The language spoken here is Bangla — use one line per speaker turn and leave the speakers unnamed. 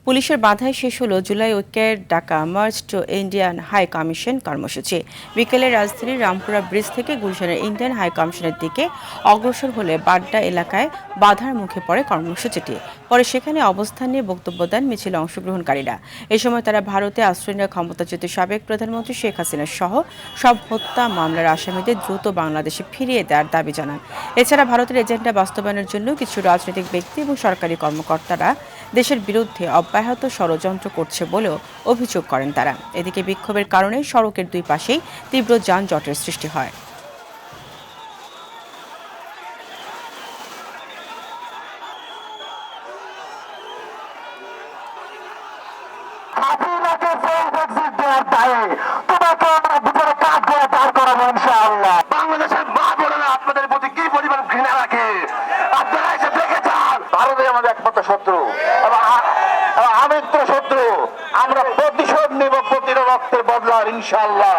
পুলিশের বাধায় শেষ হলো জুলাই ঐক্যের ডাকা march to Indian high commission কর্মসূচি। বিকেলে রাজধানীর রামপুরা ব্রিজ থেকে গুলশানের ইন্ডিয়ান হাই কমিশনের দিকে অগ্রসর হলে বাড্ডা এলাকায় বাধার মুখে পড়ে কর্মসূচিটি। পরে সেখানে অবস্থান নিয়ে বক্তব্য দেন মিছিলে অংশগ্রহণকারীরা। এ সময় তারা ভারতে আশ্রয় নেওয়া ক্ষমতাচ্যুত সাবেক প্রধানমন্ত্রী শেখ হাসিনা সহ সব হত্যা মামলার আসামিদের দ্রুত বাংলাদেশে ফিরিয়ে দেওয়ার দাবি জানান। এছাড়া ভারতের এজেন্ডা বাস্তবায়নের জন্য কিছু রাজনৈতিক ব্যক্তি এবং সরকারি কর্মকর্তারা দেশের বিরুদ্ধে অব্যাহত ষড়যন্ত্র করছে বলেও অভিযোগ করেন তারা। এদিকে বিক্ষোভের কারণে সড়কের দুই পাশেই তীব্র যানজটের সৃষ্টি হয়।
বাংলাদেশের মা বোনেরা আপনাদের প্রতি কি পরিমাণ ঘৃণা রাখে আপনারা এসে দেখে যান। ভারতে আমাদের একমাত্র শত্রু, আমিত্র শত্রু। আমরা প্রতিশোধ নেব প্রতিটা রক্তের বদলার ইনশাআল্লাহ।